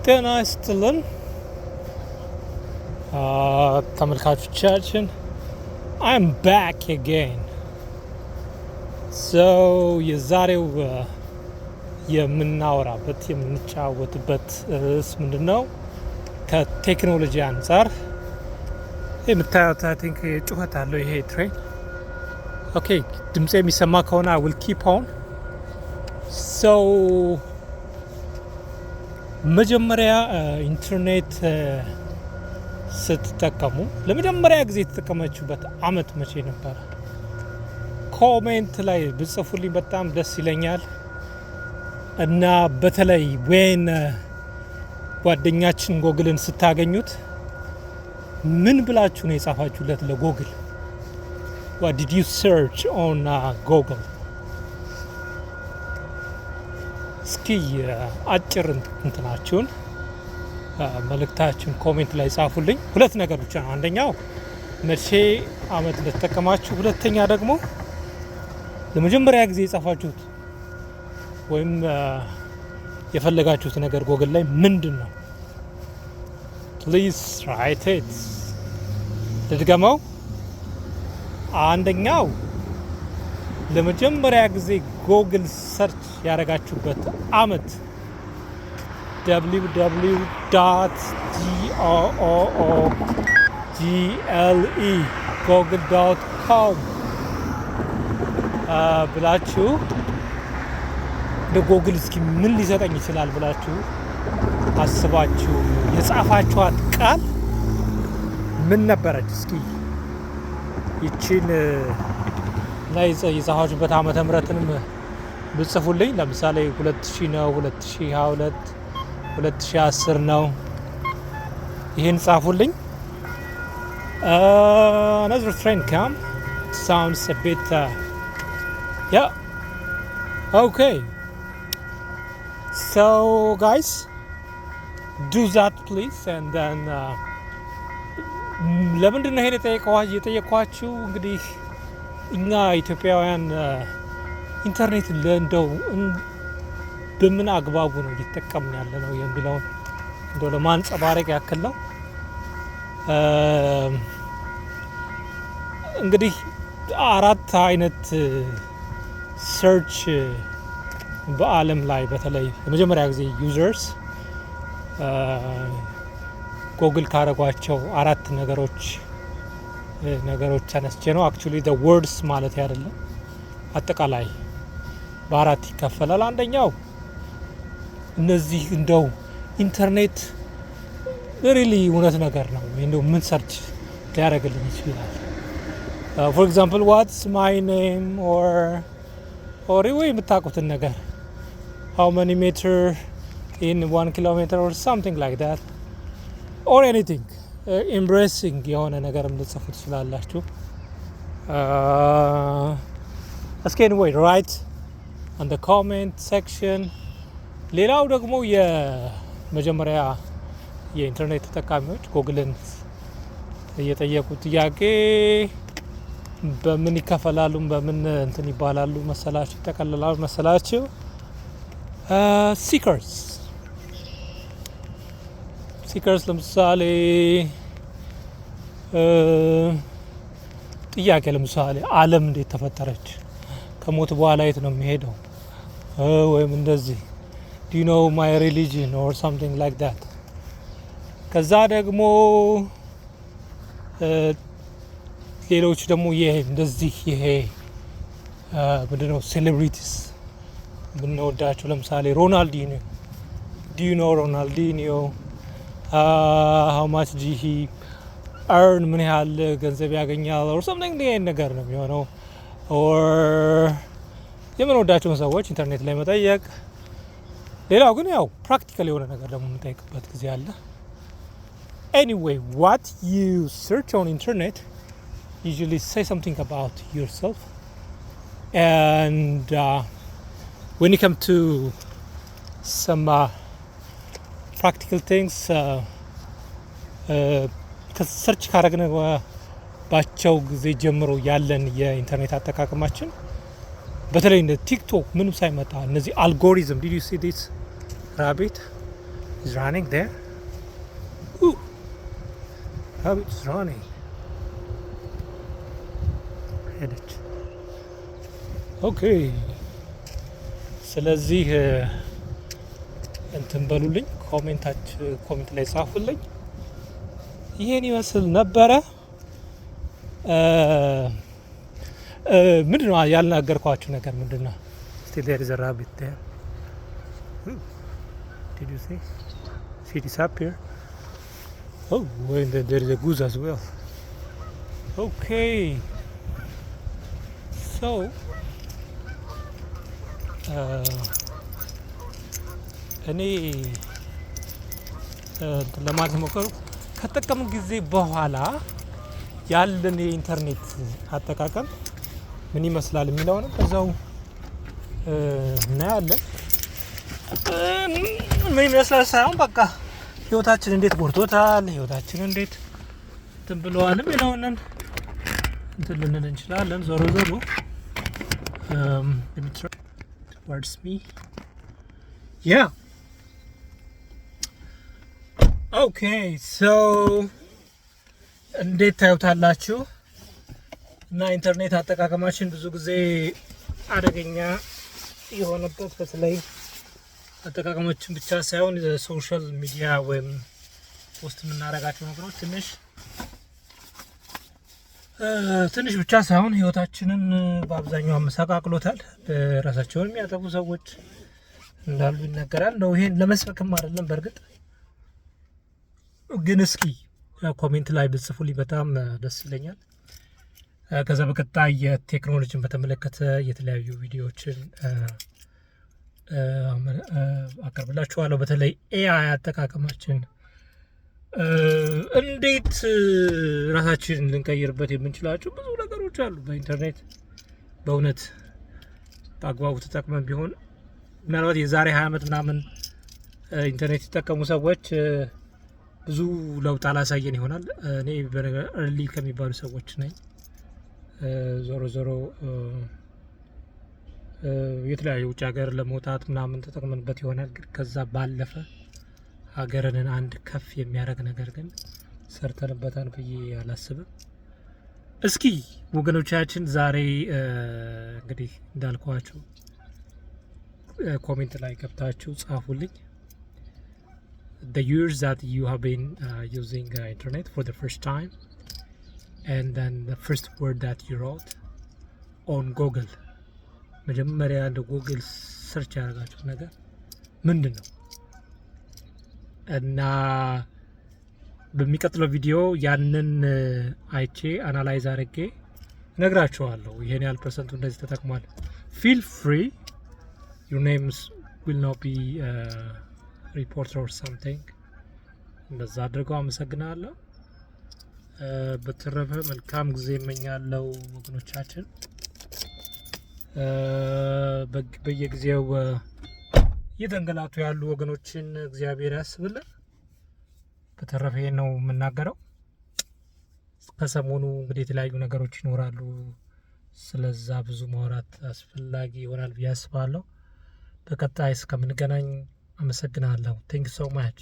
ጤና ይስጥልን ተመልካቾቻችን I'm back again. So የዛሬው የምናወራበት የምንጫወትበት ርዕስ ምንድነው? ከቴክኖሎጂ አንፃር የምታዩት I think ጩኸት አለው ይሄ ትሬን። ኦኬ ድምጽ የሚሰማ ከሆነ I will keep on. So መጀመሪያ ኢንተርኔት ስትጠቀሙ ለመጀመሪያ ጊዜ የተጠቀማችሁበት አመት መቼ ነበር? ኮሜንት ላይ ብጽፉልኝ በጣም ደስ ይለኛል። እና በተለይ when ጓደኛችን ጎግልን ስታገኙት ምን ብላችሁ ነው የጻፋችሁለት ለጎግል? What did you search on Google? እስኪ አጭር እንትናችሁን መልእክታችሁን ኮሜንት ላይ ጻፉልኝ። ሁለት ነገር ብቻ ነው። አንደኛው መቼ አመት እንደተጠቀማችሁ፣ ሁለተኛ ደግሞ ለመጀመሪያ ጊዜ የጻፋችሁት ወይም የፈለጋችሁት ነገር ጎግል ላይ ምንድን ነው? Please write it. ልድገመው። አንደኛው ለመጀመሪያ ጊዜ ጎግል ሰርች ያደረጋችሁበት አመት www.google.com ብላችሁ ለጎግል እስኪ ምን ሊሰጠኝ ይችላል ብላችሁ አስባችሁ የጻፋችኋት ቃል ምን ነበረች? እስኪ ይቺን ላይ የጻፋችሁበት ዓመተ ምህረትንም ብጽፉልኝ። ለምሳሌ 2000 ነው፣ 2022፣ 2010 ነው። ይሄን ጻፉልኝ። Another train come sounds a bit yeah okay. So guys, do that please. And then ለምንድን ነው ይሄን የጠየኳችሁ? እንግዲህ እኛ ኢትዮጵያውያን ኢንተርኔት ለእንደው በምን አግባቡ ነው እየተጠቀምን ያለ ነው የሚለውን እንደው ለማንጸባረቅ ያክል ነው። እንግዲህ አራት አይነት ሰርች በአለም ላይ በተለይ የመጀመሪያ ጊዜ ዩዘርስ ጎግል ካረጓቸው አራት ነገሮች ተነስቼ ነው። አክቹሊ the words ማለት አይደለም፣ አጠቃላይ በአራት ይከፈላል። አንደኛው እነዚህ እንደው ኢንተርኔት ሪሊ እውነት ነገር ነው እንደው ምን ሰርች ሊያደርግልኝ ይችላል? for example what's my name or ወይ የምታውቁትን ነገር how many meter in 1 kilometer or something like that or anything embracing የሆነ ነገርም ልጽፉ ትችላላችሁ። እስኪ anyway write on the comment section. ሌላው ደግሞ የመጀመሪያ የኢንተርኔት ተጠቃሚዎች ጎግልን እየጠየቁት ጥያቄ በምን ይከፈላሉ፣ በምን እንትን ይባላሉ መሰላችሁ፣ ይጠቀልላሉ መሰላችሁ? ሲከርስ ለምሳሌ ጥያቄ ለምሳሌ ዓለም እንዴት ተፈጠረች? ከሞት በኋላ የት ነው የሚሄደው? ወይም እንደዚህ do you know my religion or something like that. ከዛ ደግሞ ሌሎች ደግሞ ይሄ እንደዚህ ይሄ ምንድነው ሴሌብሪቲስ ብንወዳቸው ለምሳሌ ሮናልዲኒዮ do you know ሮናልዲኒዮ how much did he earn ምን ያህል ገንዘብ ያገኛል or something ይሄ ነገር ነው የሚሆነው። or የምንወዳቸውን ሰዎች ኢንተርኔት ላይ መጠየቅ። ሌላው ግን ያው ፕራክቲካል የሆነ ነገር ደግሞ የምንጠይቅበት ጊዜ አለ። Anyway, what you search on internet usually say something about yourself. And when you come to some practical things, ሰርች ካረግንባቸው ጊዜ ጀምሮ ያለን የኢንተርኔት አጠቃቀማችን በተለይ እንደ ቲክቶክ ምንም ሳይመጣ እነዚህ አልጎሪዝም did you see this rabbit It's running there. Ooh, how it's running. ሄደች። ኦኬ ስለዚህ እንትን በሉልኝ፣ ኮሜንት ላይ ጻፉልኝ። ይሄን ይመስል ነበረ። ምንድን ነው ያልናገርኳችሁ ነገር ምንድን ነው? Still there is a rabbit there. Did you see? See this up here? Oh, and there is a goose as well. Okay. So, እኔ ለማለት ሞከሩ ከጠቀምን ጊዜ በኋላ ያለን የኢንተርኔት አጠቃቀም ምን ይመስላል የሚለውንም በዛው እናያለን። ምን ይመስላል ሳይሆን በቃ ህይወታችን እንዴት ጎርቶታል፣ ህይወታችን እንዴት እንትን ብለዋል የሚለውን እንትን ልንል እንችላለን። ዞሮ ዞሮ towards me. Yeah. Okay, so እንዴት ታዩታላችሁ? እና ኢንተርኔት አጠቃቀማችን ብዙ ጊዜ አደገኛ የሆነበት በተለይ አጠቃቀማችን ብቻ ሳይሆን ሶሻል ሚዲያ ወይም ፖስት የምናደርጋቸው ነገሮች ትንሽ ብቻ ሳይሆን ህይወታችንን በአብዛኛው አመሰቃቅሎታል። ራሳቸውን የሚያጠፉ ሰዎች እንዳሉ ይነገራል። ነው ይሄን ለመስበክም አይደለም። በእርግጥ ግን እስኪ ኮሜንት ላይ ብጽፉልኝ በጣም ደስ ይለኛል። ከዛ በቀጣይ የቴክኖሎጂን በተመለከተ የተለያዩ ቪዲዮዎችን አቀርብላችኋለሁ። በተለይ ኤአይ አጠቃቀማችን እንዴት ራሳችንን ልንቀይርበት የምንችላቸው ብዙ ነገሮች አሉ። በኢንተርኔት በእውነት በአግባቡ ተጠቅመን ቢሆን ምናልባት የዛሬ 20 ዓመት ምናምን ኢንተርኔት የተጠቀሙ ሰዎች ብዙ ለውጥ አላሳየን ይሆናል። እኔ በእርሊ ከሚባሉ ሰዎች ነኝ። ዞሮ ዞሮ የተለያዩ ውጭ ሀገር ለመውጣት ምናምን ተጠቅመንበት ይሆናል። ግን ከዛ ባለፈ ሀገርን አንድ ከፍ የሚያደርግ ነገር ግን ሰርተንበታል ብዬ አላስብም። እስኪ ወገኖቻችን ዛሬ እንግዲህ እንዳልኳችሁ ኮሜንት ላይ ገብታችሁ ጻፉልኝ the years that you have been using internet for the first time and then the first word that you wrote on Google. መጀመሪያ እንደ ጉግል ሰርች ያደረጋችሁት ነገር ምንድን ነው? እና በሚቀጥለው ቪዲዮ ያንን አይቼ አናላይዝ አድርጌ ነግራችኋለሁ። ይሄን ያህል ፐርሰንቱ እንደዚህ ተጠቅሟል። ፊል ፍሪ your names will not be reported or something። እንደዛ አድርገው። አመሰግናለሁ። በተረፈ መልካም ጊዜ እመኛለሁ ወገኖቻችን። በየጊዜው እየተንገላቱ ያሉ ወገኖችን እግዚአብሔር ያስብልን። በተረፈ ነው የምናገረው። ከሰሞኑ እንግዲህ የተለያዩ ነገሮች ይኖራሉ። ስለዛ ብዙ ማውራት አስፈላጊ ይሆናል ብዬ አስባለሁ። በቀጣይ እስከምንገናኝ አመሰግናለሁ። ቴንክ ዩ ሶ ማች